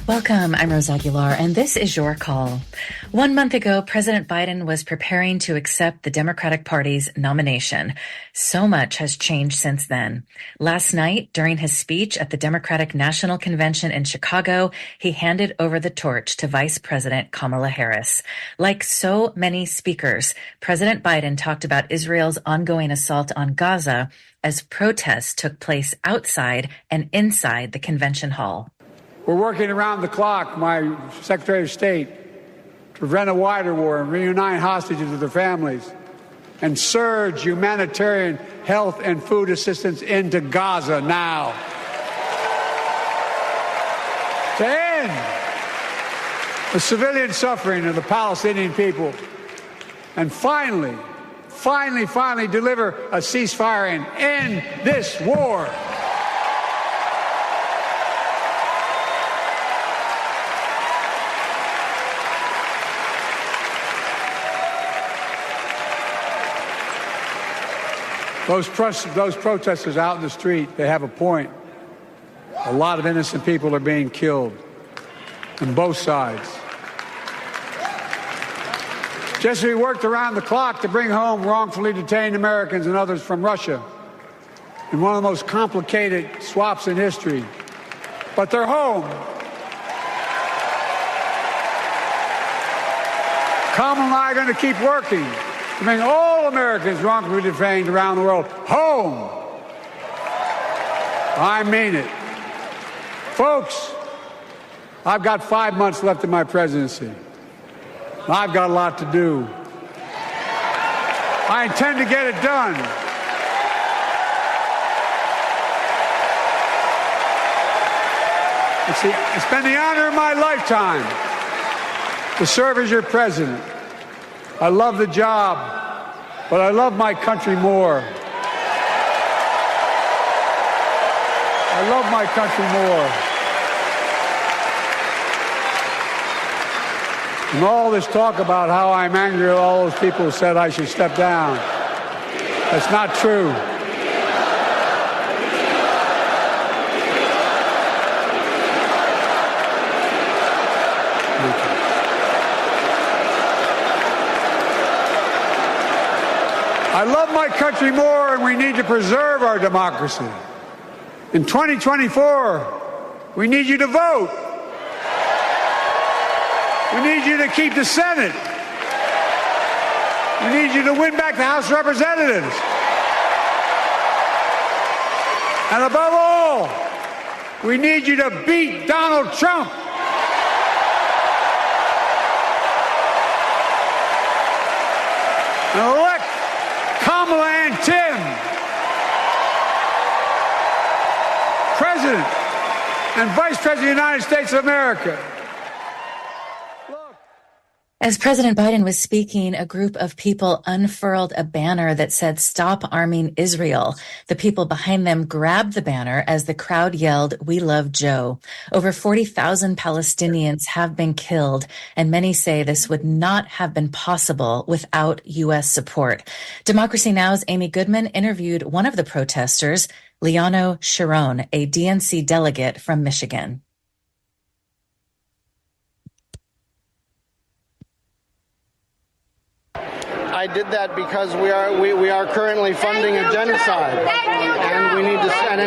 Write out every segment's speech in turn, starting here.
Welcome, I'm Rose Aguilar, and this is Your Call. 1 month ago, President Biden was preparing to accept the Democratic Party's nomination. So much has changed since then. Last night, during his speech at the Democratic National Convention in Chicago, he handed over the torch to Vice President Kamala Harris. Like so many speakers, President Biden talked about Israel's ongoing assault on Gaza as protests took place outside and inside the convention hall. We're working around the clock, my Secretary of State, to prevent a wider war and reunite hostages with their families and surge humanitarian health and food assistance into Gaza now. To end the civilian suffering of the Palestinian people and finally deliver a ceasefire and end this war. Those protesters out in the street, they have a point. A lot of innocent people are being killed on both sides. Just as we worked around the clock to bring home wrongfully detained Americans and others from Russia in one of the most complicated swaps in history, but they're home. Kamala and I are going to keep working to bring all Americans wrongfully detained around the world home. I mean it. Folks, I've got 5 months left in my presidency. I've got a lot to do. I intend to get it done. It's been the honor of my lifetime to serve as your president. I love the job, but I love my country more. I love my country more. And all this talk about how I'm angry at all those people who said I should step down, that's not true. I love my country more, and we need to preserve our democracy. In 2024, we need you to vote. We need you to keep the Senate. We need you to win back the House of Representatives. And above all, we need you to beat Donald Trump. And elect Kamala and Tim, President and Vice President of the United States of America. As President Biden was speaking, a group of people unfurled a banner that said, "Stop arming Israel." The people behind them grabbed the banner as the crowd yelled, "We love Joe." Over 40,000 Palestinians have been killed, and many say this would not have been possible without U.S. support. Democracy Now!'s Amy Goodman interviewed one of the protesters, Liano Sharon, a DNC delegate from Michigan. I did that because we are currently funding a genocide, and it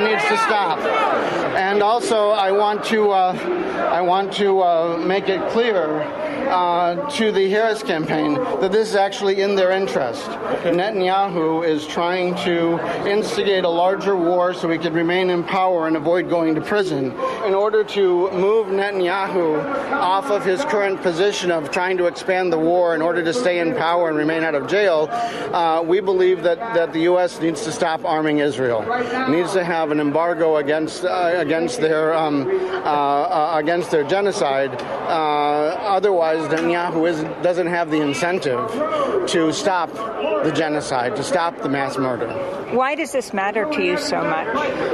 needs to stop. And also, I want to make it clear to the Harris campaign that this is actually in their interest. Netanyahu is trying to instigate a larger war so he could remain in power and avoid going to prison. In order to move Netanyahu off of his current position of trying to expand the war in order to stay in power and remain out of jail, we believe that the U.S. needs to stop arming Israel. It needs to have an embargo against their genocide. Otherwise, because Netanyahu doesn't have the incentive to stop the genocide, to stop the mass murder. Why does this matter to you so much?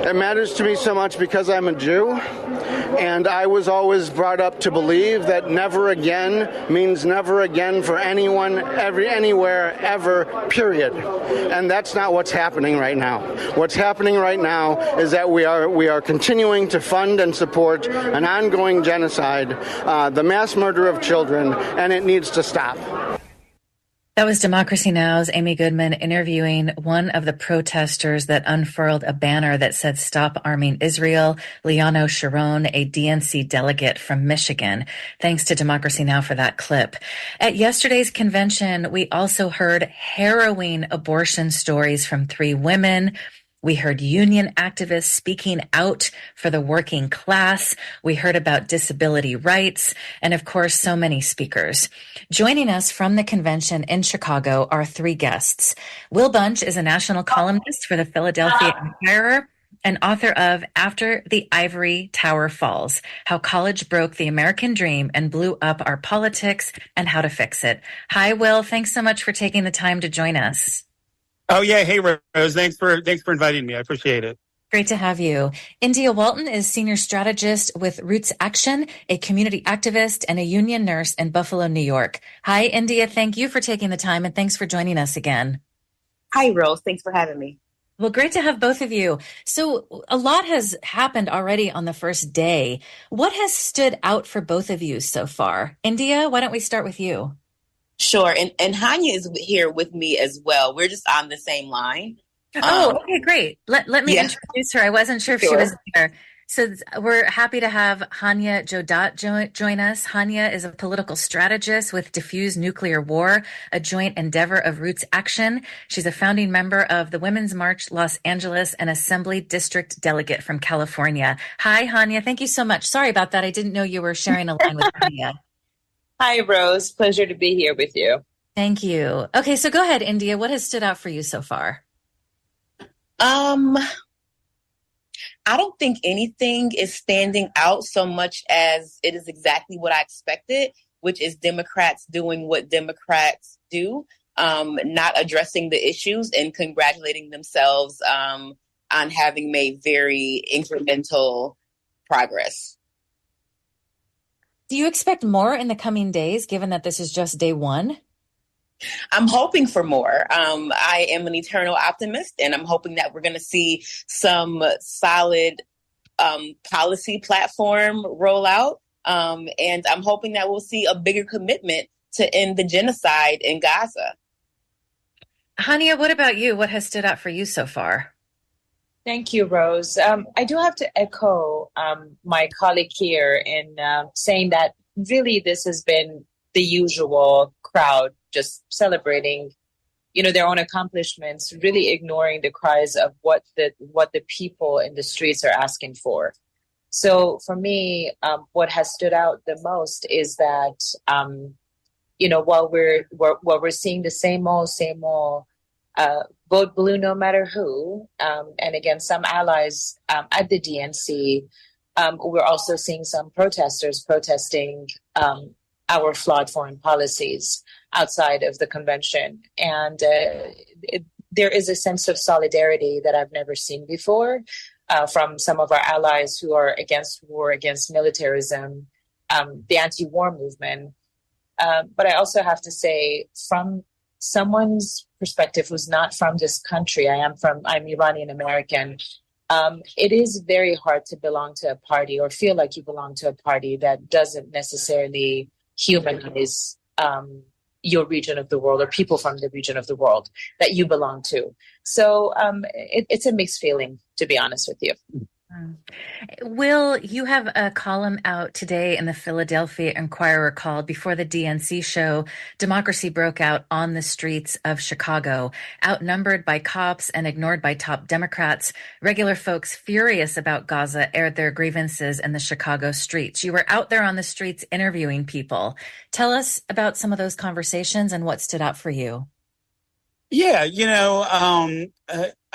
It matters to me so much because I'm a Jew, and I was always brought up to believe that never again means never again for anyone, anywhere, ever, period. And that's not what's happening right now. What's happening right now is that we are continuing to fund and support an ongoing genocide, the mass murder of children, and it needs to stop. That was Democracy Now!'s Amy Goodman interviewing one of the protesters that unfurled a banner that said "Stop Arming Israel," Liano Sharon, a DNC delegate from Michigan. Thanks to Democracy Now! For that clip. At yesterday's convention, we also heard harrowing abortion stories from 3 women. We heard union activists speaking out for the working class. We heard about disability rights, and of course, so many speakers. Joining us from the convention in Chicago are 3 guests. Will Bunch is a national columnist for the Philadelphia Inquirer and author of After the Ivory Tower Falls, How College Broke the American Dream and Blew Up Our Politics and How to Fix It. Hi, Will. Thanks so much for taking the time to join us. Oh, yeah. Hey, Rose. Thanks for inviting me. I appreciate it. Great to have you. India Walton is senior strategist with RootsAction, a community activist and a union nurse in Buffalo, New York. Hi, India. Thank you for taking the time and thanks for joining us again. Hi, Rose. Thanks for having me. Well, great to have both of you. So a lot has happened already on the first day. What has stood out for both of you so far? India, why don't we start with you? Sure. And Hanieh is here with me as well. We're just on the same line. Okay, great. Let me introduce her. I wasn't sure if she was there. So we're happy to have Hanieh Jodat join us. Hanieh is a political strategist with Defuse Nuclear War, a joint endeavor of RootsAction. She's a founding member of the Women's March Los Angeles and Assembly District Delegate from California. Hi, Hanieh. Thank you so much. Sorry about that. I didn't know you were sharing a line with Hanieh. Hi, Rose. Pleasure to be here with you. Thank you. Okay, so go ahead, India. What has stood out for you so far? I don't think anything is standing out so much as it is exactly what I expected, which is Democrats doing what Democrats do, not addressing the issues and congratulating themselves on having made very incremental progress. Do you expect more in the coming days, given that this is just day one? I'm hoping for more. I am an eternal optimist, and I'm hoping that we're going to see some solid policy platform roll out. And I'm hoping that we'll see a bigger commitment to end the genocide in Gaza. Hanieh, what about you? What has stood out for you so far? Thank you, Rose. I do have to echo my colleague here in saying that really this has been the usual crowd just celebrating, their own accomplishments, really ignoring the cries of what the people in the streets are asking for. So for me, what has stood out the most is that, while we're seeing the same old, vote blue no matter who, and again, some allies at the DNC, we're also seeing some protesters protesting our flawed foreign policies outside of the convention. And there is a sense of solidarity that I've never seen before from some of our allies who are against war, against militarism, the anti-war movement. But I also have to say, from someone's perspective who's not from this country, I'm Iranian American. It is very hard to belong to a party or feel like you belong to a party that doesn't necessarily humanize your region of the world or people from the region of the world that you belong to. So it's a mixed feeling, to be honest with you. Will, you have a column out today in the Philadelphia Inquirer called "Before the DNC Show, Democracy Broke Out on the Streets of Chicago." Outnumbered by cops and ignored by top Democrats, regular folks furious about Gaza aired their grievances in the Chicago streets. You were out there on the streets interviewing people. Tell us about some of those conversations and what stood out for you. Yeah,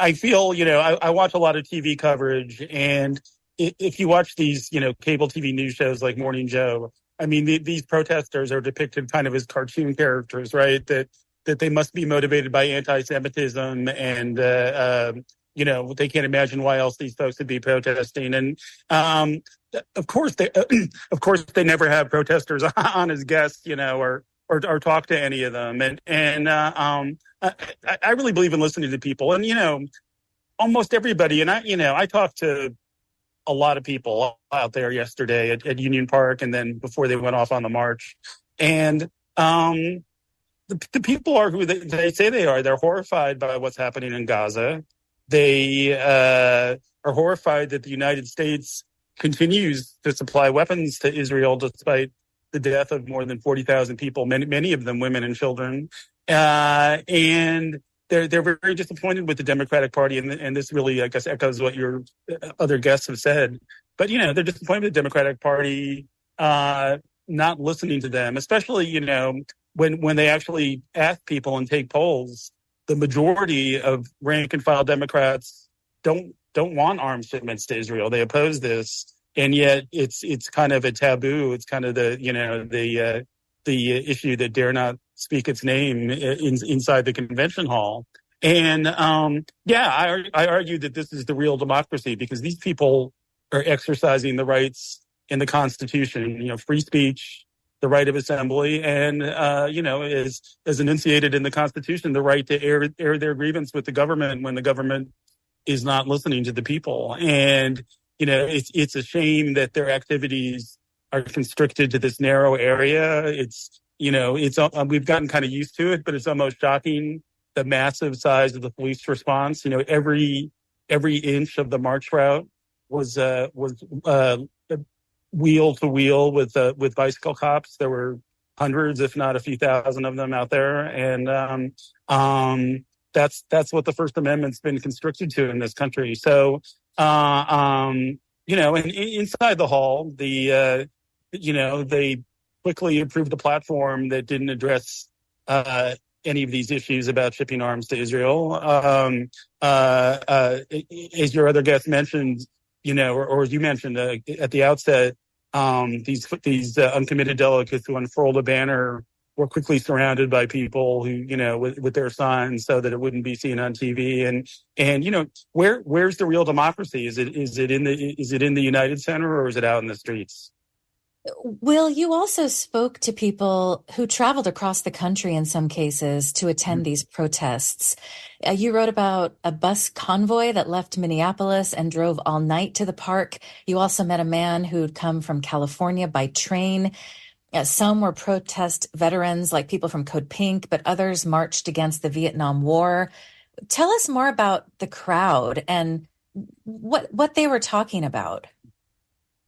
I feel, I watch a lot of TV coverage, and if you watch these, cable TV news shows like Morning Joe, I mean, these protesters are depicted kind of as cartoon characters, right? That they must be motivated by anti-Semitism, and they can't imagine why else these folks would be protesting. And of course, they never have protesters on as guests, or talk to any of them. And I really believe in listening to people, and almost everybody. And I talked to a lot of people out there yesterday at Union Park, and then before they went off on the march. And the people are who they say they are. They're horrified by what's happening in Gaza. They are horrified that the United States continues to supply weapons to Israel despite the death of more than 40,000 people, many of them women and children. And they're very disappointed with the Democratic Party, and this really, I guess, echoes what your other guests have said. But they're disappointed with the Democratic Party not listening to them, especially when they actually ask people and take polls. The majority of rank and file Democrats don't want arms shipments to Israel. They oppose this, and yet it's kind of a taboo. It's kind of the issue that dare not speak its name inside the convention hall. And I argue that this is the real democracy, because these people are exercising the rights in the Constitution, free speech, the right of assembly, and as enunciated in the Constitution, the right to air their grievance with the government when the government is not listening to the people. And it's a shame that their activities are constricted to this narrow area. We've gotten kind of used to it, but it's almost shocking, the massive size of the police response. Every inch of the march route was wheel to wheel with bicycle cops. There were hundreds, if not a few thousand of them out there. And that's what the First Amendment's been constricted to in this country. So, and inside the hall, they quickly approved a platform that didn't address any of these issues about shipping arms to Israel. As your other guest mentioned, or as you mentioned at the outset, these uncommitted delegates who unfurled a banner were quickly surrounded by people who, with their signs so that it wouldn't be seen on TV. And where's the real democracy? Is it in the United Center, or is it out in the streets? Will, you also spoke to people who traveled across the country in some cases to attend these protests. You wrote about a bus convoy that left Minneapolis and drove all night to the park. You also met a man who'd come from California by train. Some were protest veterans, like people from Code Pink, but others marched against the Vietnam War. Tell us more about the crowd and what they were talking about.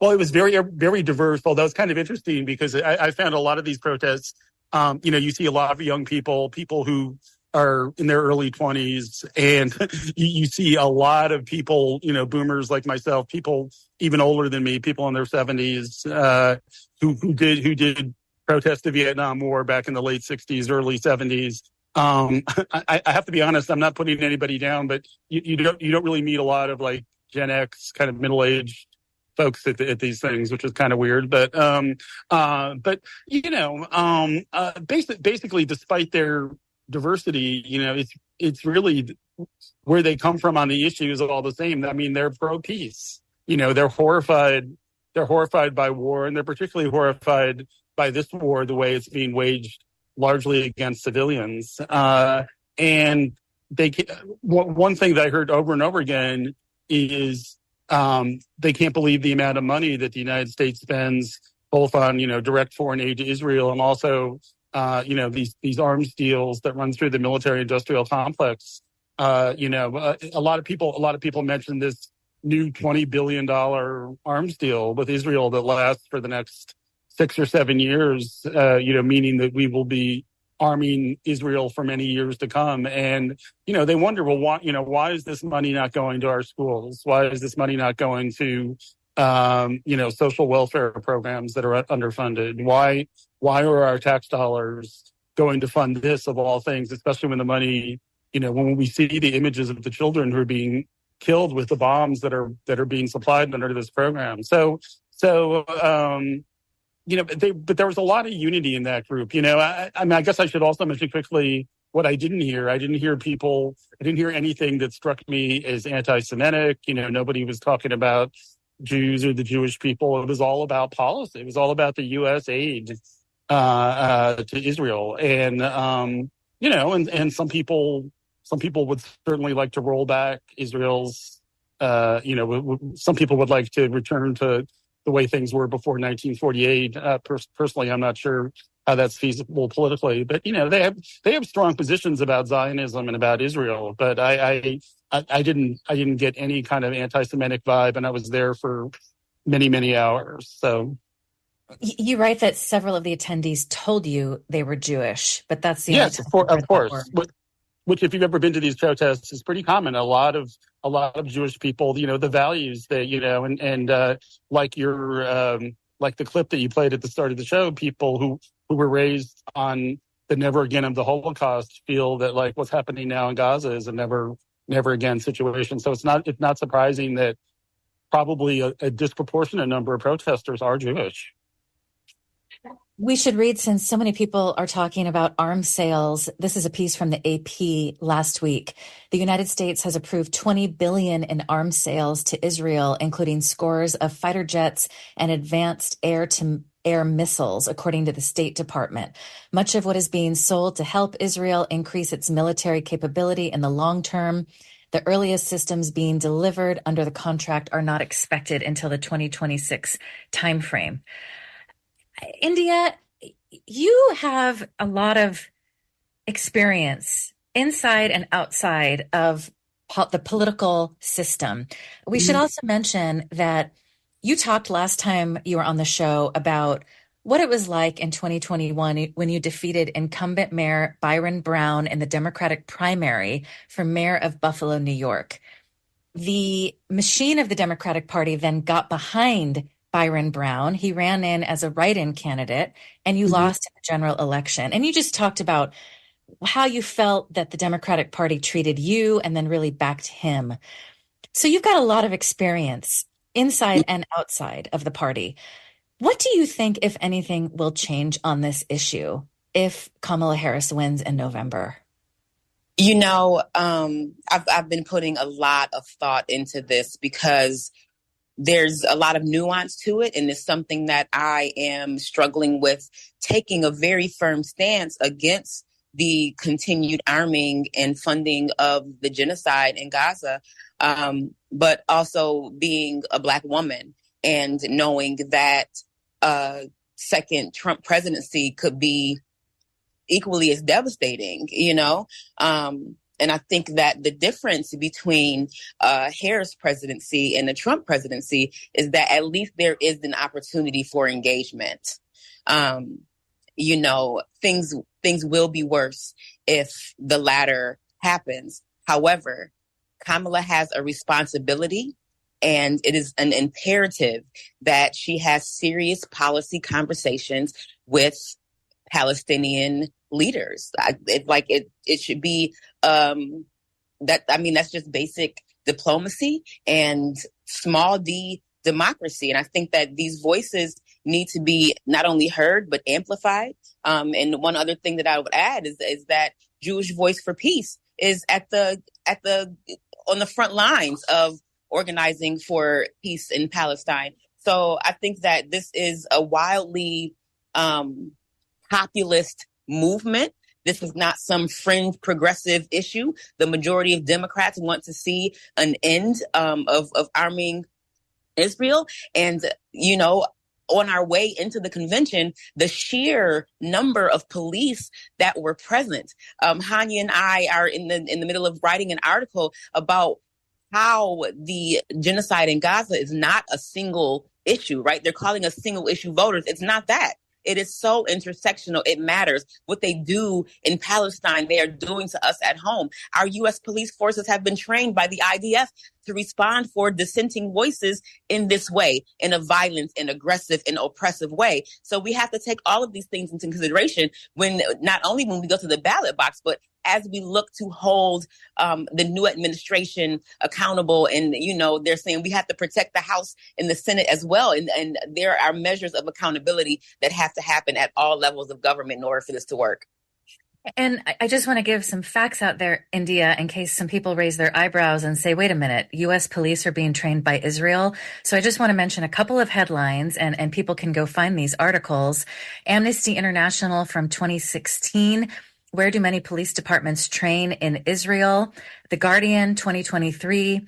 Well, it was very, very diverse, although it's kind of interesting because I found a lot of these protests, you see a lot of young people who are in their early 20s, and you see a lot of people, boomers like myself, people even older than me, people in their 70s, who did protest the Vietnam War back in the late 60s, early 70s. I have to be honest, I'm not putting anybody down, but you don't really meet a lot of like Gen X kind of middle-aged folks at these things, which is kind of weird. But basically, despite their diversity, it's really where they come from on the issues all the same. I mean, they're pro-peace. They're horrified by war, and they're particularly horrified by this war, the way it's being waged largely against civilians. And one thing that I heard over and over again is they can't believe the amount of money that the United States spends both on, direct foreign aid to Israel and also, these arms deals that run through the military industrial complex. A lot of people mentioned this new $20 billion arms deal with Israel that lasts for the next 6 or 7 years, meaning that we will be arming Israel for many years to come. And, they wonder, well, why is this money not going to our schools? Why is this money not going to, social welfare programs that are underfunded? Why are our tax dollars going to fund this of all things, especially when the money, when we see the images of the children who are being killed with the bombs that are being supplied under this program. So but there was a lot of unity in that group. I mean, I guess I should also mention quickly what I didn't hear. I didn't hear anything that struck me as anti-Semitic. Nobody was talking about Jews or the Jewish people. It was all about policy. It was all about the U.S. aid to Israel, and and some people would certainly like to roll back Israel's. Some people would like to return to the way things were before 1948. Personally, I'm not sure how that's feasible politically, but they have strong positions about Zionism and about Israel. But I didn't get any kind of anti-Semitic vibe, and I was there for many hours. So you write that several of the attendees told you they were Jewish, but that's the yes, of course. Which, if you've ever been to these protests, is pretty common. A lot of Jewish people, the values that and like like the clip that you played at the start of the show, people who were raised on the never again of the Holocaust feel that like what's happening now in Gaza is a never again situation. So it's not surprising that probably a disproportionate number of protesters are Jewish. We should read, since so many people are talking about arms sales. This is a piece from the AP last week. The United States has approved $20 billion in arms sales to Israel, including scores of fighter jets and advanced air-to-air missiles, according to the State Department. Much of what is being sold to help Israel increase its military capability in the long term. The earliest systems being delivered under the contract are not expected until the 2026 timeframe. India, you have a lot of experience inside and outside of the political system. We should also mention that you talked last time you were on the show about what it was like in 2021 when you defeated incumbent Mayor Byron Brown in the Democratic primary for mayor of Buffalo, New York. The machine of the Democratic Party then got behind Byron Brown. He ran in as a write-in candidate, and you lost in the general election. And you just talked about how you felt that the Democratic Party treated you and then really backed him. So you've got a lot of experience inside and outside of the party. What do you think, if anything, will change on this issue if Kamala Harris wins in November? I've been putting a lot of thought into this because there's a lot of nuance to it, and it's something that I am struggling with, taking a very firm stance against the continued arming and funding of the genocide in Gaza, but also being a Black woman and knowing that a second Trump presidency could be equally as devastating, And I think that the difference between Harris presidency and the Trump presidency is that at least there is an opportunity for engagement. Things will be worse if the latter happens. However, Kamala has a responsibility, and it is an imperative that she has serious policy conversations with Palestinian leaders. It should be that's just basic diplomacy and small d democracy. And I think that these voices need to be not only heard but amplified. And one other thing that I would add is that Jewish Voice for Peace is on the front lines of organizing for peace in Palestine. So I think that this is a wildly populist movement. This is not some fringe progressive issue. The majority of Democrats want to see an end of arming Israel. And, on our way into the convention, the sheer number of police that were present. Hanieh and I are in the middle of writing an article about how the genocide in Gaza is not a single issue, right? They're calling us single issue voters. It's not that. It is so intersectional. It matters. What they do in Palestine, they are doing to us at home. Our U.S. police forces have been trained by the IDF to respond for dissenting voices in this way, in a violent and aggressive and oppressive way. So we have to take all of these things into consideration not only when we go to the ballot box, but as we look to hold the new administration accountable, and, they're saying we have to protect the House and the Senate as well. And there are measures of accountability that have to happen at all levels of government in order for this to work. And I just want to give some facts out there, India, in case some people raise their eyebrows and say, wait a minute, U.S. police are being trained by Israel. So I just want to mention a couple of headlines, and people can go find these articles. Amnesty International from 2016, where do many police departments train in Israel? The Guardian 2023,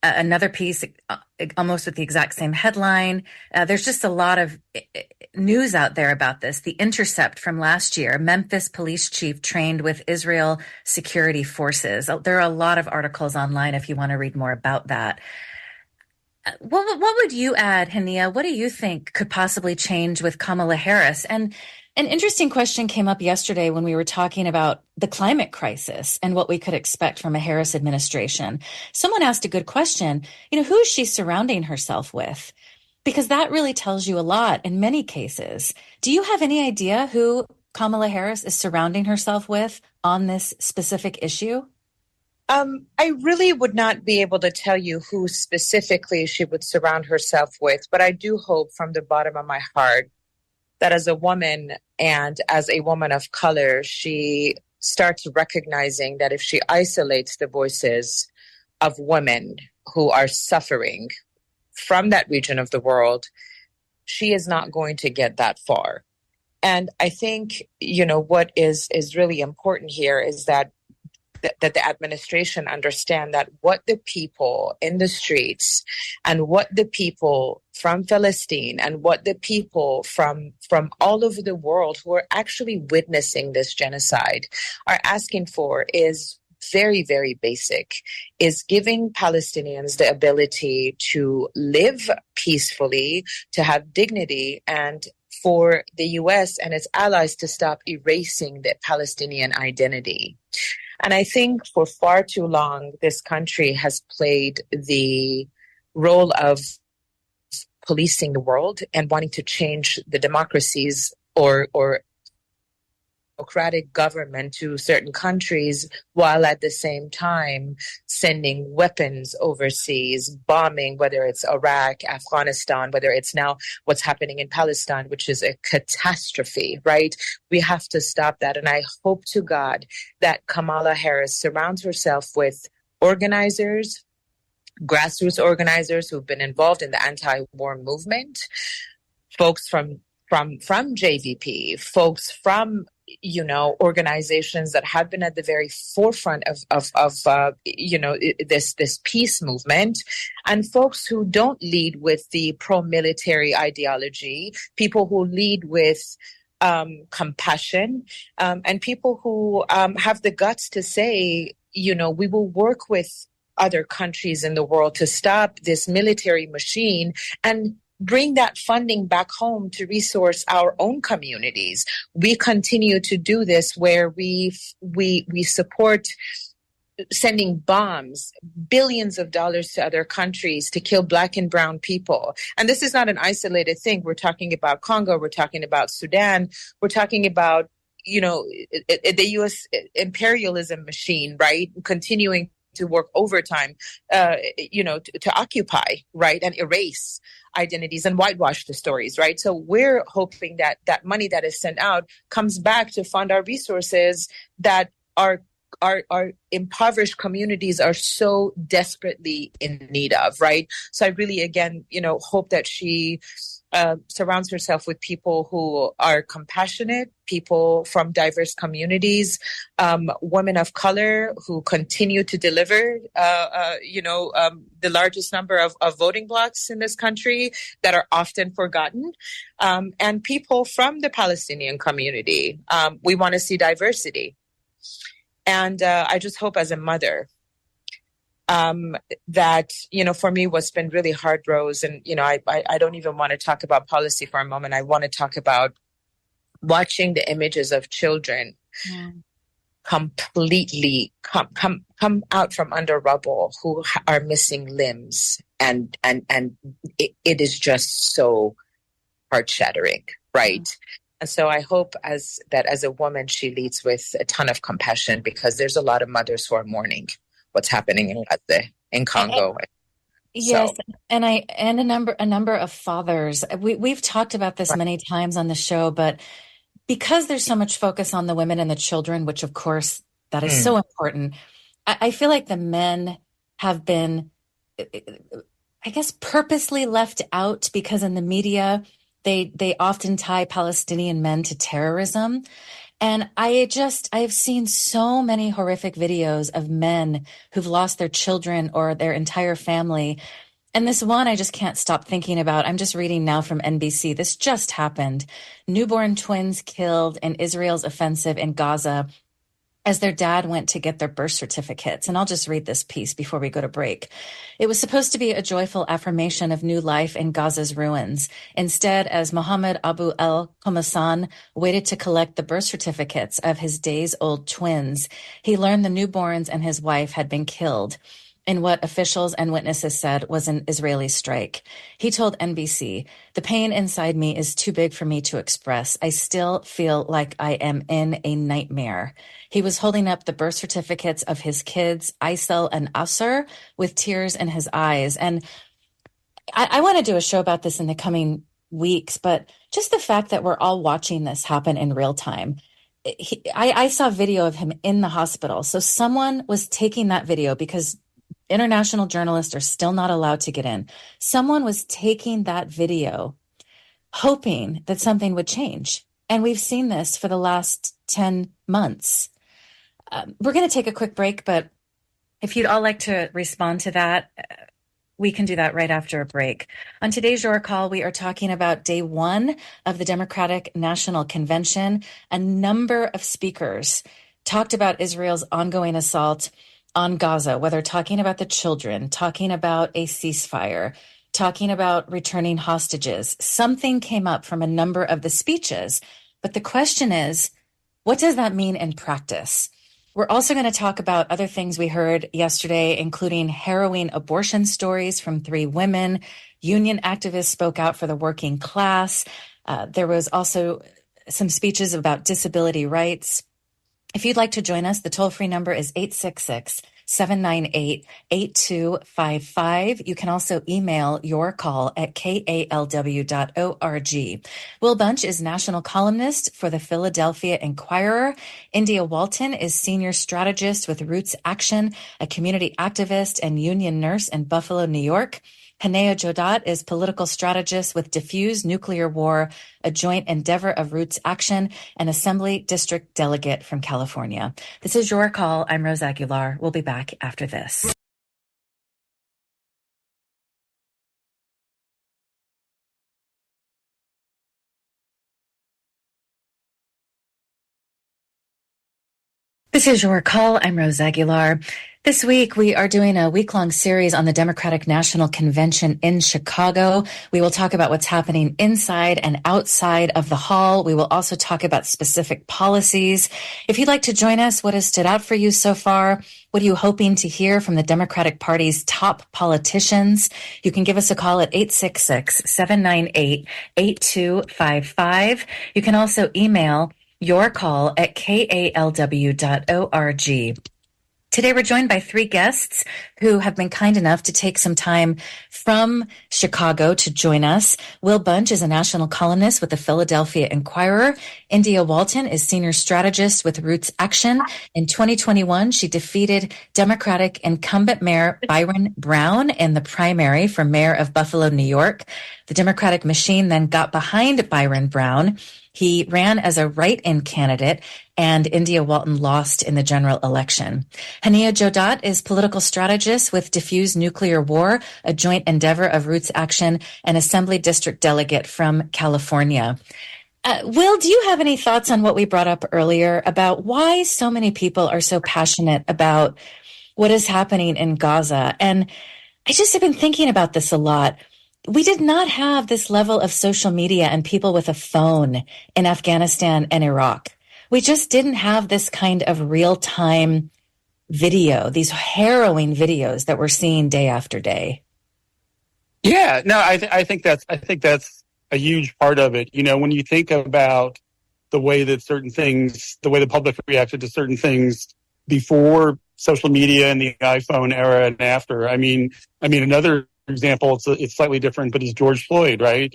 another piece almost with the exact same headline. There's just a lot of news out there about this. The Intercept from last year, Memphis police chief trained with Israel security forces. There are a lot of articles online if you want to read more about that. What would you add, Hanieh? What do you think could possibly change with Kamala Harris? And an interesting question came up yesterday when we were talking about the climate crisis and what we could expect from a Harris administration. Someone asked a good question. Who is she surrounding herself with? Because that really tells you a lot in many cases. Do you have any idea who Kamala Harris is surrounding herself with on this specific issue? I really would not be able to tell you who specifically she would surround herself with, but I do hope from the bottom of my heart that as a woman and as a woman of color, she starts recognizing that if she isolates the voices of women who are suffering from that region of the world, she is not going to get that far. And I think, what is really important here is that the administration understand that what the people in the streets and what the people from Palestine and what the people from all over the world who are actually witnessing this genocide are asking for is very, very basic, is giving Palestinians the ability to live peacefully, to have dignity, and for the U.S. and its allies to stop erasing the Palestinian identity. And I think for far too long, this country has played the role of policing the world and wanting to change the democracies or democratic government to certain countries, while at the same time sending weapons overseas, bombing, whether it's Iraq, Afghanistan, whether it's now what's happening in Palestine, which is a catastrophe, right? We have to stop that. And I hope to God that Kamala Harris surrounds herself with organizers, grassroots organizers who've been involved in the anti-war movement, folks from JVP, folks from organizations that have been at the very forefront of this peace movement, and folks who don't lead with the pro-military ideology, people who lead with compassion, and people who have the guts to say, we will work with other countries in the world to stop this military machine and bring that funding back home to resource our own communities. We continue to do this where we support sending bombs, billions of dollars to other countries to kill Black and brown people. And this is not an isolated thing. We're talking about Congo. We're talking about Sudan. We're talking about, the U.S. imperialism machine, right? Continuing to work overtime, to occupy, right, and erase identities and whitewash the stories, right? So we're hoping that that money that is sent out comes back to fund our resources that our impoverished communities are so desperately in need of, right? So I really, again, hope that she surrounds herself with people who are compassionate, people from diverse communities, women of color who continue to deliver, the largest number of voting blocks in this country that are often forgotten, and people from the Palestinian community. We want to see diversity. And I just hope as a mother that, for me, what's been really hard, Rose, and, I don't even want to talk about policy for a moment. I want to talk about watching the images of children completely come out from under rubble who are missing limbs. And it is just so heart-shattering, right? And so I hope as a woman, she leads with a ton of compassion, because there's a lot of mothers who are mourning what's happening in Gaza, in Congo. Yes, and a number of fathers. We've talked about this many times on the show, but because there's so much focus on the women and the children, which of course that is so important, I feel like the men have been, I guess, purposely left out, because in the media they often tie Palestinian men to terrorism. And I've seen so many horrific videos of men who've lost their children or their entire family. And this one, I just can't stop thinking about. I'm just reading now from NBC. This just happened. Newborn twins killed in Israel's offensive in Gaza as their dad went to get their birth certificates. And I'll just read this piece before we go to break. It was supposed to be a joyful affirmation of new life in Gaza's ruins. Instead, as Mohammed Abu El Khomasan waited to collect the birth certificates of his days-old twins, he learned the newborns and his wife had been killed in what officials and witnesses said was an Israeli strike. He told NBC, "The pain inside me is too big for me to express. I still feel like I am in a nightmare." He was holding up the birth certificates of his kids, Aysel and Asr, with tears in his eyes. And I want to do a show about this in the coming weeks, but just the fact that we're all watching this happen in real time. I saw video of him in the hospital. So someone was taking that video, because international journalists are still not allowed to get in. Someone was taking that video, hoping that something would change. And we've seen this for the last 10 months. We're going to take a quick break, but if you'd all like to respond to that, we can do that right after a break. On today's Your Call, we are talking about day one of the Democratic National Convention. A number of speakers talked about Israel's ongoing assault on Gaza, whether talking about the children, talking about a ceasefire, talking about returning hostages. Something came up from a number of the speeches. But the question is, what does that mean in practice? We're also going to talk about other things we heard yesterday, including harrowing abortion stories from 3 women. Union activists spoke out for the working class. There was also some speeches about disability rights. If you'd like to join us, the toll-free number is 866-798-8255. You can also email your call at kalw.org. Will Bunch is national columnist for the Philadelphia Inquirer. India Walton is senior strategist with RootsAction, a community activist and union nurse in Buffalo, New York. Hanieh Jodat is political strategist with Defuse Nuclear War, a joint endeavor of RootsAction, and Assembly District Delegate from California. This is Your Call. I'm Rose Aguilar. We'll be back after this. This is Your Call. I'm Rose Aguilar. This week, we are doing a week-long series on the Democratic National Convention in Chicago. We will talk about what's happening inside and outside of the hall. We will also talk about specific policies. If you'd like to join us, what has stood out for you so far? What are you hoping to hear from the Democratic Party's top politicians? You can give us a call at 866-798-8255. You can also email your call at kalw.org. Today, we're joined by 3 guests who have been kind enough to take some time from Chicago to join us. Will Bunch is a national columnist with the Philadelphia Inquirer. India Walton is senior strategist with RootsAction. In 2021, she defeated Democratic incumbent Mayor Byron Brown in the primary for mayor of Buffalo, New York. The Democratic machine then got behind Byron Brown. He ran as a write-in candidate, and India Walton lost in the general election. Hanieh Jodat is political strategist with Defuse Nuclear War, a joint endeavor of RootsAction, and Assembly District Delegate from California. Will, do you have any thoughts on what we brought up earlier about why so many people are so passionate about what is happening in Gaza? And I just have been thinking about this a lot. We did not have this level of social media and people with a phone in Afghanistan and Iraq. We just didn't have this kind of real-time video, these harrowing videos that we're seeing day after day. Yeah, no, I think that's a huge part of it. You know, when you think about the way that the way the public reacted to certain things before social media and the iPhone era and after. I mean, another example, it's slightly different, but is George Floyd, right?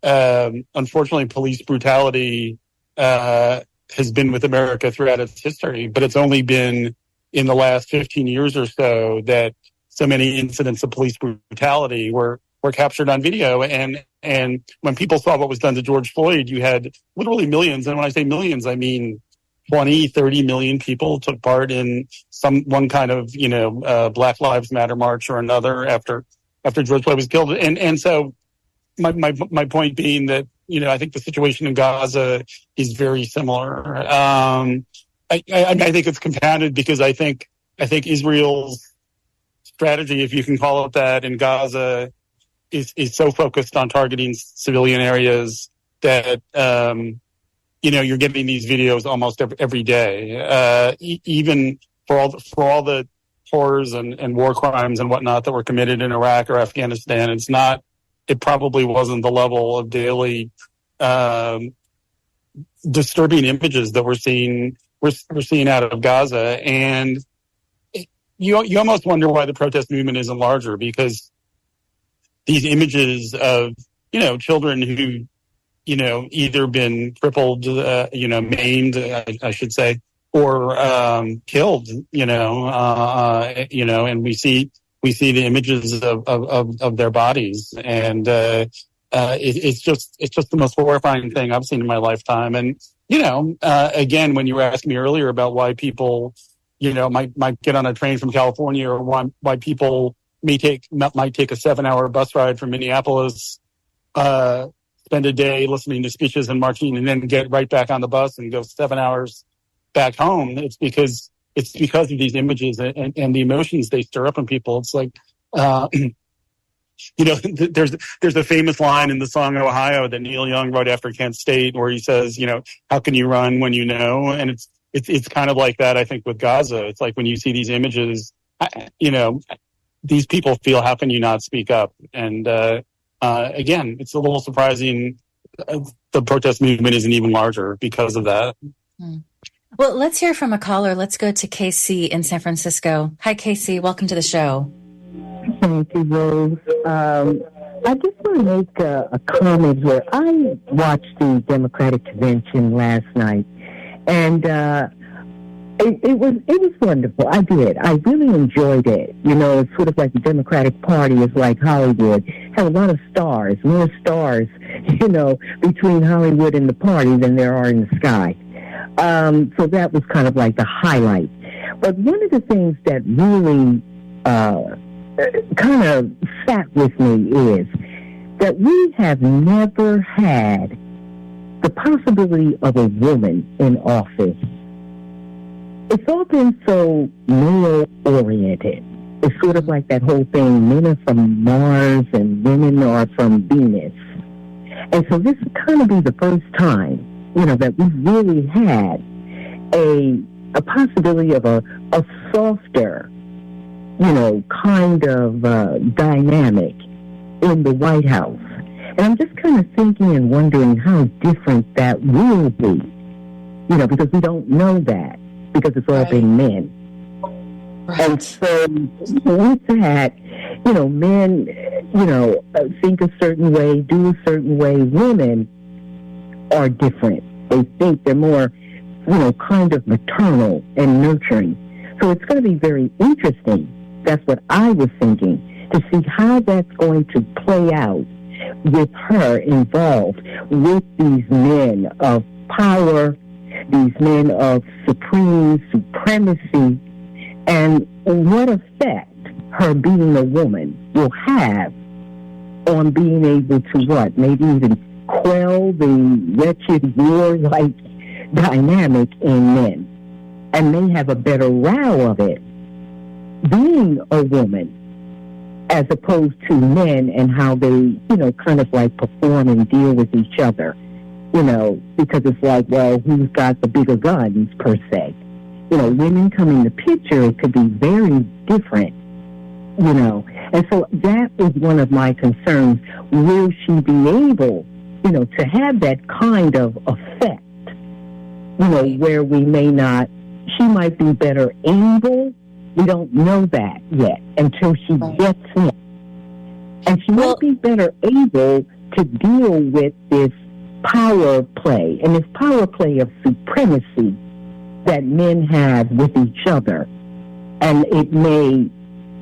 Unfortunately, police brutality has been with America throughout its history, but it's only been in the last 15 years or so that so many incidents of police brutality were captured on video. And when people saw what was done to George Floyd, you had literally millions. And when I say millions, I mean 20, 30 million people took part in one kind of, Black Lives Matter march or another after George Floyd was killed. And so my point being that, I think the situation in Gaza is very similar. I think it's compounded because I think Israel's strategy, if you can call it that, in Gaza is so focused on targeting civilian areas that, you're getting these videos almost every day. Even for all the horrors and war crimes and whatnot that were committed in Iraq or Afghanistan, it probably wasn't the level of daily disturbing images that we're seeing out of Gaza. And you almost wonder why the protest movement isn't larger, because these images of, children who, either been crippled, maimed, I should say, or killed, and we see the images of their bodies, and it's just the most horrifying thing I've seen in my lifetime. And again, when you were asking me earlier about why people might get on a train from California, or why people might take a 7-hour bus ride from Minneapolis, spend a day listening to speeches and marching, and then get right back on the bus and go 7 hours back home. It's because of these images and the emotions they stir up in people. It's like, there's a famous line in the song Ohio that Neil Young wrote after Kent State, where he says, how can you run when you know? And it's kind of like that, I think, with Gaza. It's like when you see these images, these people feel, how can you not speak up? And again, it's a little surprising the protest movement isn't even larger because of that. Well, let's hear from a caller. Let's go to KC in San Francisco. Hi, KC. Welcome to the show. Thank you, Rose. I just want to make a comment here. I watched the Democratic convention last night, and it was wonderful. I did. I really enjoyed it. It's sort of like the Democratic Party is like Hollywood. Have a lot of stars, more stars, between Hollywood and the party than there are in the sky. So that was kind of like the highlight. But one of the things that really kind of sat with me is that we have never had the possibility of a woman in office. It's all been so male-oriented. It's sort of like that whole thing, men are from Mars and women are from Venus. And so this would kind of be the first time, that we've really had a possibility of a softer, kind of dynamic in the White House. And I'm just kind of thinking and wondering how different that will be, because we don't know that, because it's all been men. Right. And so with that, men, think a certain way, do a certain way. Women are different. They think they're more, kind of maternal and nurturing. So it's going to be very interesting. That's what I was thinking, to see how that's going to play out with her involved with these men of power, these men of supreme supremacy, and what effect her being a woman will have on being able to maybe even quell the wretched war-like dynamic in men, and may have a better row of it being a woman as opposed to men, and how they, kind of like perform and deal with each other, because it's like, well, who's got the bigger guns per se? Women come in the picture, it could be very different, and so that is one of my concerns. Will she be able, to have that kind of effect, where she might be better able. We don't know that yet until she gets in. And she might be better able to deal with this power play, and this power play of supremacy that men have with each other. And it may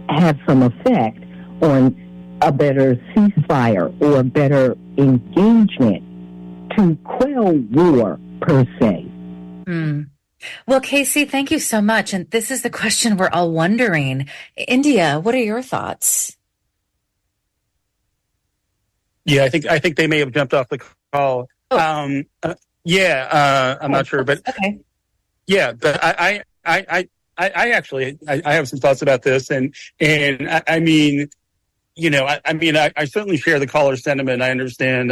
have some effect on a better ceasefire or a better engagement to quell war, per se. Well, Casey, thank you so much. And this is the question we're all wondering. India, what are your thoughts? Yeah, I think they may have jumped off the call. I'm not sure, but okay. Yeah, but I actually have some thoughts about this, and I mean, I certainly share the caller's sentiment. I understand.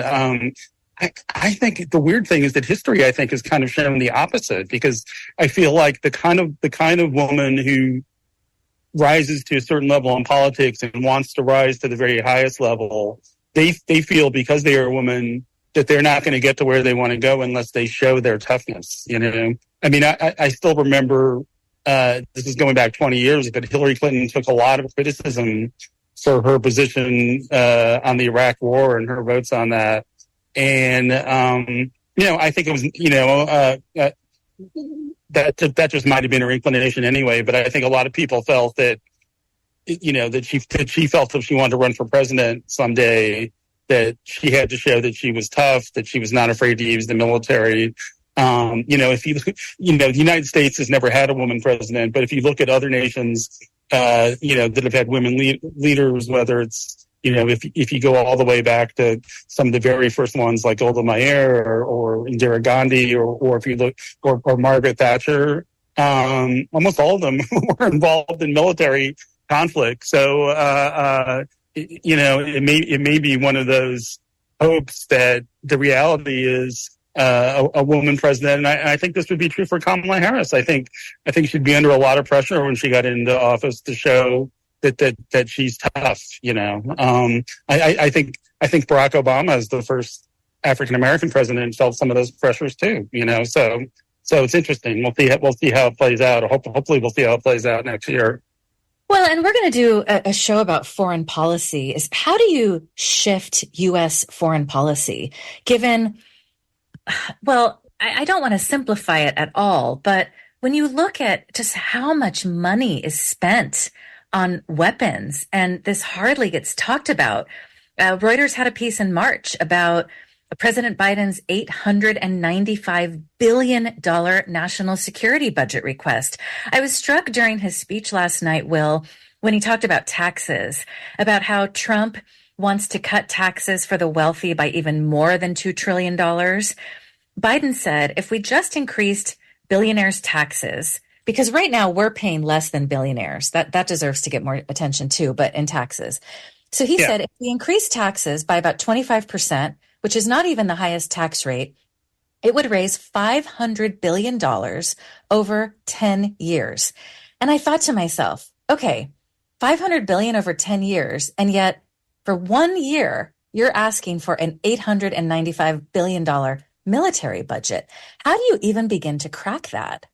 I think the weird thing is that history, I think, has kind of shown the opposite, because I feel like the kind of woman who rises to a certain level in politics and wants to rise to the very highest level, they feel, because they are a woman, that they're not going to get to where they want to go unless they show their toughness. I mean, I still remember, this is going back 20 years, but Hillary Clinton took a lot of criticism for her position on the Iraq War and her votes on that. And, I think it was, that just might have been her inclination anyway. But I think a lot of people felt that, that she felt if she wanted to run for president someday, that she had to show that she was tough, that she was not afraid to use the military. The United States has never had a woman president, but if you look at other nations, that have had women leaders, whether it's, if you go all the way back to some of the very first ones like Golda Meir or Indira Gandhi, or if you look, or Margaret Thatcher, almost all of them were involved in military conflict. So, it may be one of those hopes that the reality is a woman president, and I think this would be true for Kamala Harris. I think she'd be under a lot of pressure when she got into office to show that she's tough. I think Barack Obama, as the first African American president, felt some of those pressures too. So it's interesting. We'll see how it plays out. Hopefully, we'll see how it plays out next year. Well, and we're going to do a show about foreign policy. Is how do you shift U.S. foreign policy, given? Well, I don't want to simplify it at all, but when you look at just how much money is spent on weapons, and this hardly gets talked about. Reuters had a piece in March about President Biden's $895 billion national security budget request. I was struck during his speech last night, Will, when he talked about taxes, about how Trump wants to cut taxes for the wealthy by even more than $2 trillion. Biden said, if we just increased billionaires' taxes, because right now we're paying less than billionaires, that deserves to get more attention too, but in taxes. So he said, if we increase taxes by about 25%, which is not even the highest tax rate, it would raise $500 billion over 10 years. And I thought to myself, okay, $500 billion over 10 years, and yet for 1 year, you're asking for an $895 billion military budget. How do you even begin to crack that?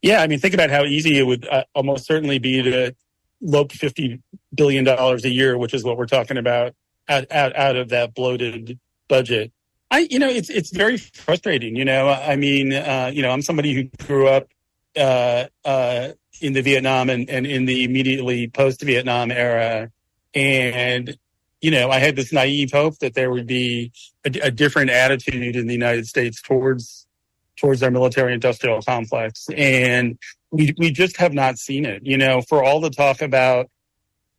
Yeah, I mean, think about how easy it would almost certainly be to lope $50 billion a year, which is what we're talking about, out of that bloated budget. It's very frustrating. I mean, I'm somebody who grew up in the Vietnam and in the immediately post-Vietnam era, and I had this naive hope that there would be a different attitude in the United States towards our military-industrial complex. And we just have not seen it. For all the talk about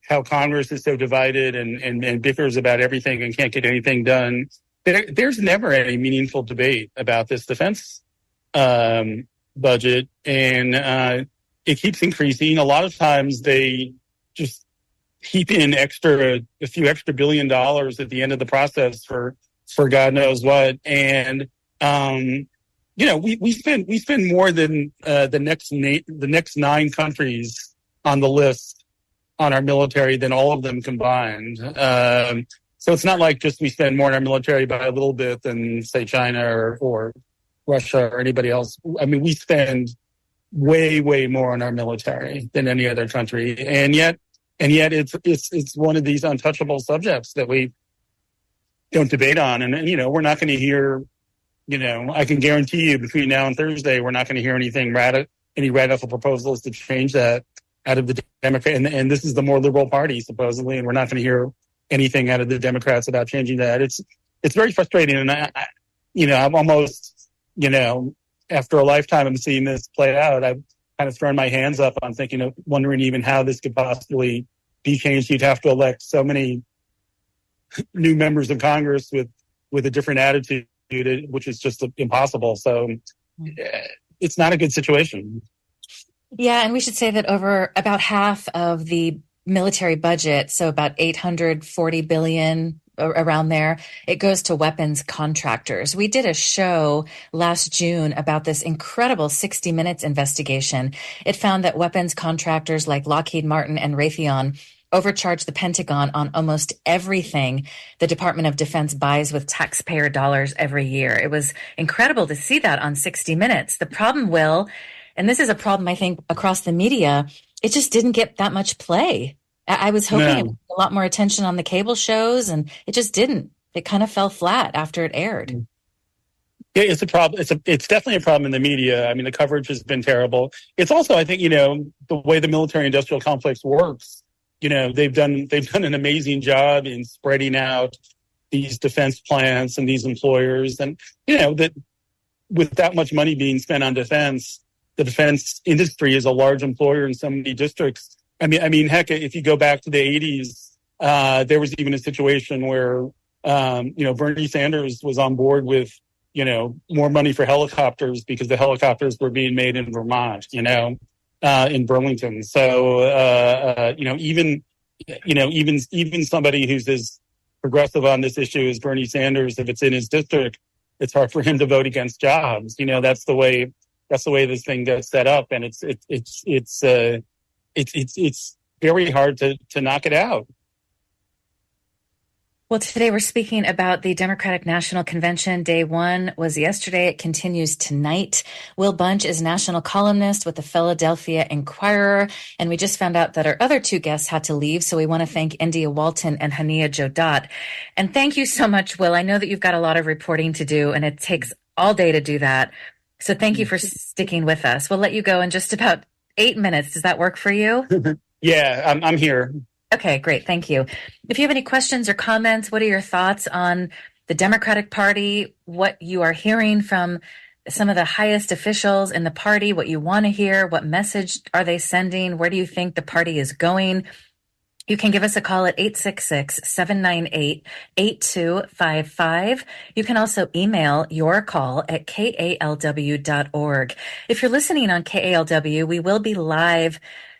how Congress is so divided and bickers about everything and can't get anything done, there's never any meaningful debate about this defense budget. And it keeps increasing. A lot of times they just heap in a few extra $1 billion at the end of the process for God knows what. And we spend more than the next 9 countries on the list on our military than all of them combined. So it's not like just we spend more on our military by a little bit than, say, China or Russia or anybody else. I mean, we spend way, way more on our military than any other country. And yet it's one of these untouchable subjects that we don't debate on. And, we're not going to hear, I can guarantee you between now and Thursday, we're not going to hear any radical proposals to change that out of the Democrat. And this is the more liberal party, supposedly, and we're not going to hear anything out of the Democrats about changing that. It's very frustrating. And I'm almost, after a lifetime of seeing this play out, I've kind of thrown my hands up on wondering even how this could possibly be changed. You'd have to elect so many new members of Congress with a different attitude, which is just impossible. So it's not a good situation. Yeah, and we should say that over about half of the military budget, so about $840 billion, around there, it goes to weapons contractors. We did a show last June about this incredible 60 Minutes investigation. It found that weapons contractors like Lockheed Martin and Raytheon overcharge the Pentagon on almost everything the Department of Defense buys with taxpayer dollars every year. It was incredible to see that on 60 Minutes. The problem, Will, and this is a problem I think across the media, it just didn't get that much play. I was hoping it would get a lot more attention on the cable shows, and it just didn't. It kind of fell flat after it aired. Yeah, it's a problem. It's definitely a problem in the media. I mean, the coverage has been terrible. It's also, I think, the way the military-industrial complex works. They've done an amazing job in spreading out these defense plants and these employers, and that with that much money being spent on defense, the defense industry is a large employer in so many districts. I mean, heck, if you go back to the 80s, there was even a situation where, Bernie Sanders was on board with, more money for helicopters because the helicopters were being made in Vermont, in Burlington. So, even somebody who's as progressive on this issue as Bernie Sanders, if it's in his district, it's hard for him to vote against jobs. That's the way this thing gets set up. And it's very hard to knock it out. Well, today we're speaking about the Democratic National Convention. Day one was yesterday. It continues tonight. Will Bunch is national columnist with the Philadelphia Inquirer. And we just found out that our other two guests had to leave. So we want to thank India Walton and Hanieh Jodat. And thank you so much, Will. I know that you've got a lot of reporting to do, and it takes all day to do that. So thank you for sticking with us. We'll let you go in just about 8 minutes. Does that work for you? Yeah, I'm here. Okay, great. Thank you. If you have any questions or comments, what are your thoughts on the Democratic Party, what you are hearing from some of the highest officials in the party, what you want to hear, what message are they sending, where do you think the party is going? You can give us a call at 866-798-8255. You can also email your call at kalw.org. If you're listening on KALW, we will be live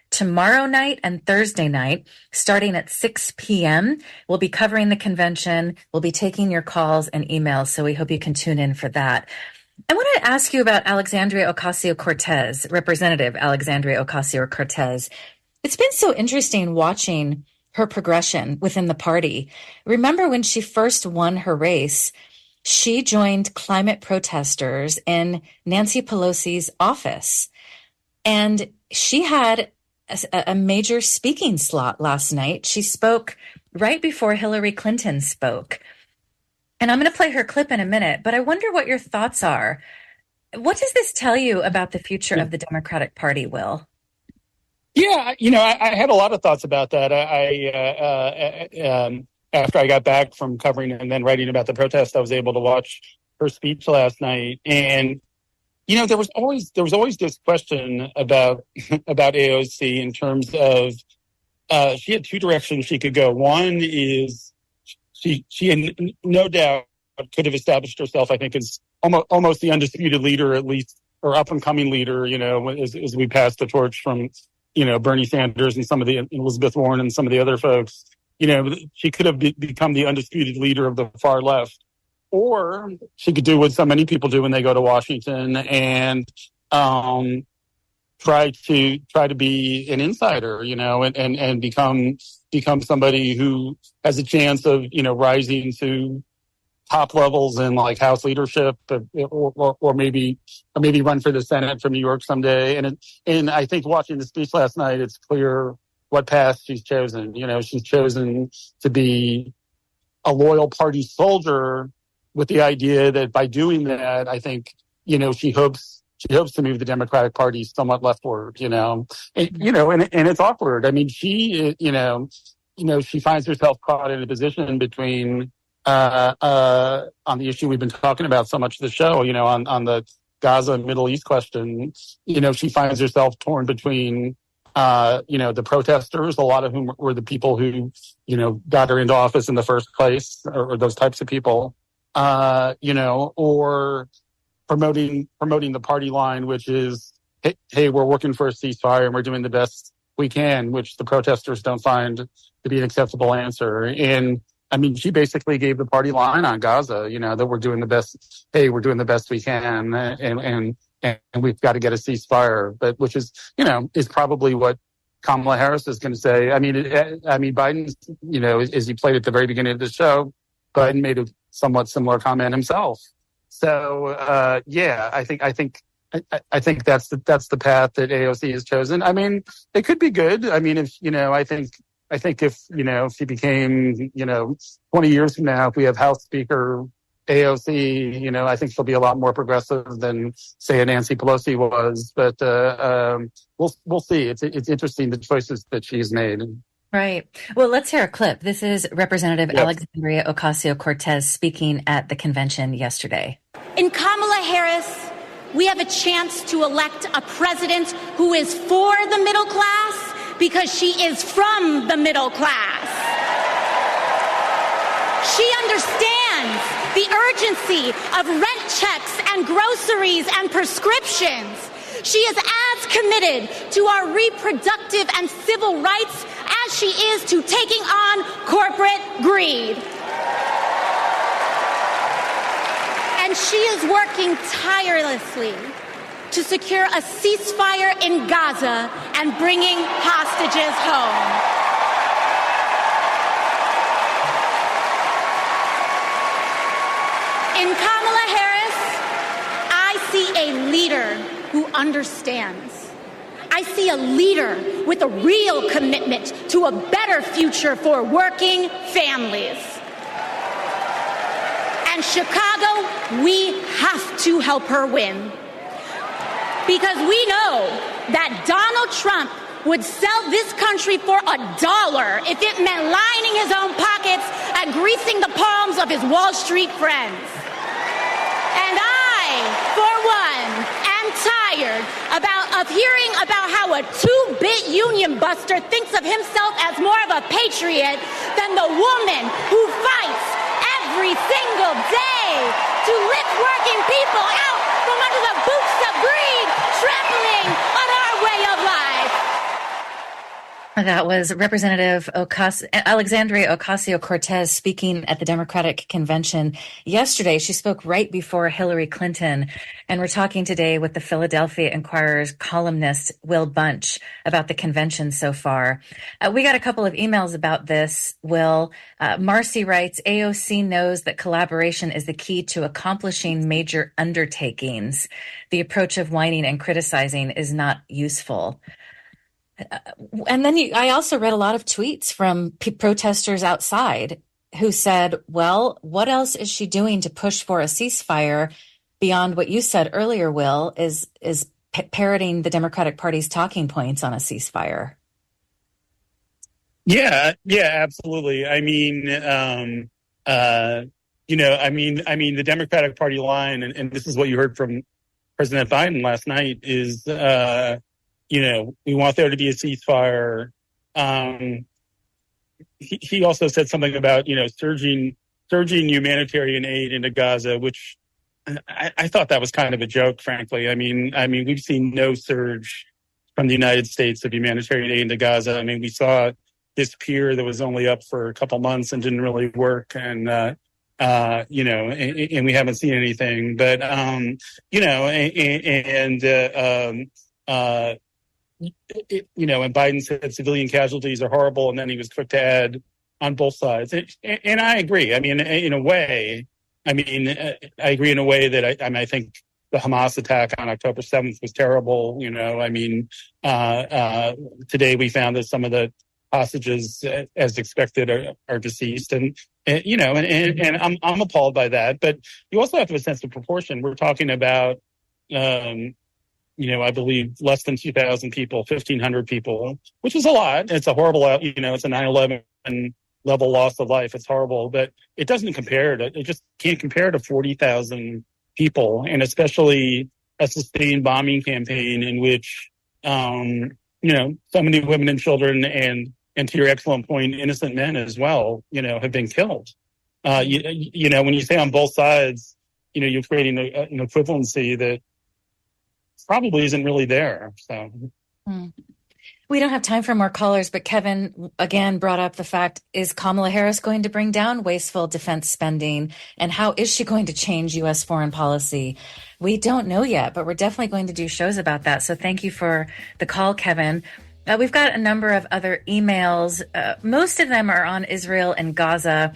tomorrow night and Thursday night, starting at 6 p.m. We'll be covering the convention. We'll be taking your calls and emails, so we hope you can tune in for that. I want to ask you about Alexandria Ocasio-Cortez, Representative Alexandria Ocasio-Cortez. It's been so interesting watching her progression within the party. Remember when she first won her race, she joined climate protesters in Nancy Pelosi's office. And she had a major speaking slot last night. She spoke right before Hillary Clinton spoke. And I'm going to play her clip in a minute, but I wonder what your thoughts are. What does this tell you about the future of the Democratic Party, Will? Yeah, I had a lot of thoughts about that. After I got back from covering and then writing about the protest, I was able to watch her speech last night. And there was always this question about AOC in terms of she had two directions she could go. One is she had no doubt could have established herself, I think, as almost the undisputed leader, at least, or up and coming leader. As we pass the torch from Bernie Sanders and some of the Elizabeth Warren and some of the other folks. She could have become the undisputed leader of the far left. Or she could do what so many people do when they go to Washington and try to be an insider, and become become somebody who has a chance of, rising to top levels in like House leadership, or maybe run for the Senate from New York someday. And I think watching the speech last night, it's clear what path she's chosen. She's chosen to be a loyal party soldier with the idea that by doing that, I think, she hopes to move the Democratic Party somewhat leftward, and it's awkward. I mean, she finds herself caught in a position between, on the issue we've been talking about so much of the show, on the Gaza and Middle East question, she finds herself torn between, the protesters, a lot of whom were the people who, got her into office in the first place, or those types of people, or promoting the party line, which is, hey, we're working for a ceasefire and we're doing the best we can, which the protesters don't find to be an acceptable answer. And I mean, she basically gave the party line on Gaza, that we're doing the best. Hey, we're doing the best we can, and we've got to get a ceasefire. But which is, is probably what Kamala Harris is going to say. I mean, Biden, as you played at the very beginning of the show, Biden made a somewhat similar comment himself. So, I think that's the path that AOC has chosen. I mean, it could be good. I mean, if I think if she became 20 years from now, if we have House Speaker AOC, I think she'll be a lot more progressive than say a Nancy Pelosi was. But we'll see. It's interesting the choices that she's made. Right. Well, let's hear a clip. This is Representative Alexandria Ocasio-Cortez speaking at the convention yesterday. In Kamala Harris, we have a chance to elect a president who is for the middle class because she is from the middle class. She understands the urgency of rent checks and groceries and prescriptions. She is as committed to our reproductive and civil rights as she is to taking on corporate greed. And she is working tirelessly to secure a ceasefire in Gaza and bringing hostages home. In Kamala Harris, I see a leader who understands. I see a leader with a real commitment to a better future for working families. And Chicago, we have to help her win. Because we know that Donald Trump would sell this country for $1 if it meant lining his own pockets and greasing the palms of his Wall Street friends. And I, for one, am tired of hearing about how a two-bit union buster thinks of himself as more of a patriot than the woman who fights every single day to lift working people out from under the boots of greed, trampling on our way of life. That was Representative Alexandria Ocasio-Cortez speaking at the Democratic Convention yesterday. She spoke right before Hillary Clinton. And we're talking today with the Philadelphia Inquirer's columnist, Will Bunch, about the convention so far. We got a couple of emails about this, Will. Marcy writes, AOC knows that collaboration is the key to accomplishing major undertakings. The approach of whining and criticizing is not useful. And then I also read a lot of tweets from protesters outside who said, well, what else is she doing to push for a ceasefire beyond what you said earlier, Will, is parroting the Democratic Party's talking points on a ceasefire? Yeah, absolutely. I mean, the Democratic Party line, and this is what you heard from President Biden last night, is, we want there to be a ceasefire. He also said something about, surging humanitarian aid into Gaza, which I thought that was kind of a joke, frankly. I mean, we've seen no surge from the United States of humanitarian aid into Gaza. I mean, we saw this pier that was only up for a couple months and didn't really work. And, and we haven't seen anything. But, and Biden said civilian casualties are horrible, and then he was quick to add on both sides. And I agree. I mean, in a way, I agree in a way that I think the Hamas attack on October 7th was terrible. Today we found that some of the hostages, as expected, are deceased, and I'm appalled by that. But you also have to have a sense of proportion. We're talking about, I believe less than 2,000 people, 1,500 people, which is a lot. It's a horrible, it's a 9/11 level loss of life. It's horrible, but it just can't compare to 40,000 people, and especially a sustained bombing campaign in which, so many women and children and to your excellent point, innocent men as well, have been killed. When you say on both sides, you're creating an equivalency that probably isn't really there. So. We don't have time for more callers, but Kevin again brought up the fact, is Kamala Harris going to bring down wasteful defense spending? And how is she going to change U.S. foreign policy? We don't know yet, but we're definitely going to do shows about that. So thank you for the call, Kevin. We've got a number of other emails. Most of them are on Israel and Gaza.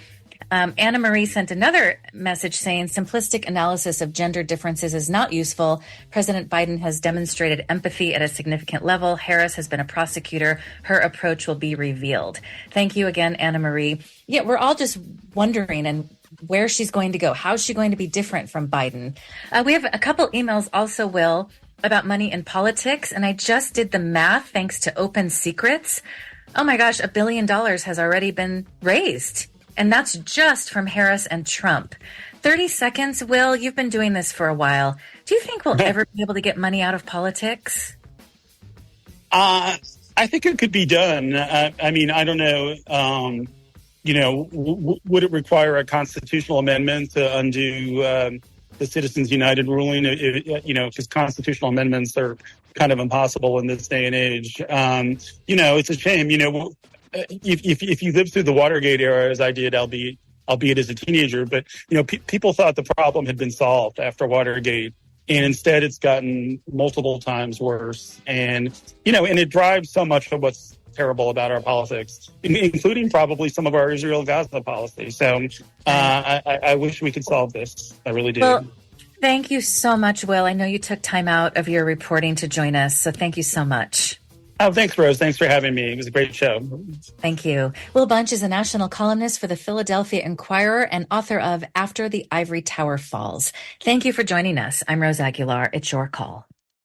Anna Marie sent another message saying simplistic analysis of gender differences is not useful. President Biden has demonstrated empathy at a significant level. Harris has been a prosecutor. Her approach will be revealed. Thank you again, Anna Marie. Yeah, we're all just wondering and where she's going to go. How's she going to be different from Biden? We have a couple emails also, Will, about money in politics. And I just did the math thanks to Open Secrets. Oh my gosh, $1 billion has already been raised. And that's just from Harris and Trump. 30 seconds, Will, you've been doing this for a while. Do you think we'll ever be able to get money out of politics? I think it could be done. I don't know. Would it require a constitutional amendment to undo the Citizens United ruling? Because constitutional amendments are kind of impossible in this day and age. It's a shame. If you lived through the Watergate era, as I did, albeit as a teenager, but people thought the problem had been solved after Watergate, and instead it's gotten multiple times worse. And and it drives so much of what's terrible about our politics, including probably some of our Israel-Gaza policy. So I wish we could solve this. I really do. Well, thank you so much, Will. I know you took time out of your reporting to join us, so thank you so much. Oh, thanks, Rose. Thanks for having me. It was a great show. Thank you. Will Bunch is a national columnist for the Philadelphia Inquirer and author of After the Ivory Tower Falls. Thank you for joining us. I'm Rose Aguilar. It's your call.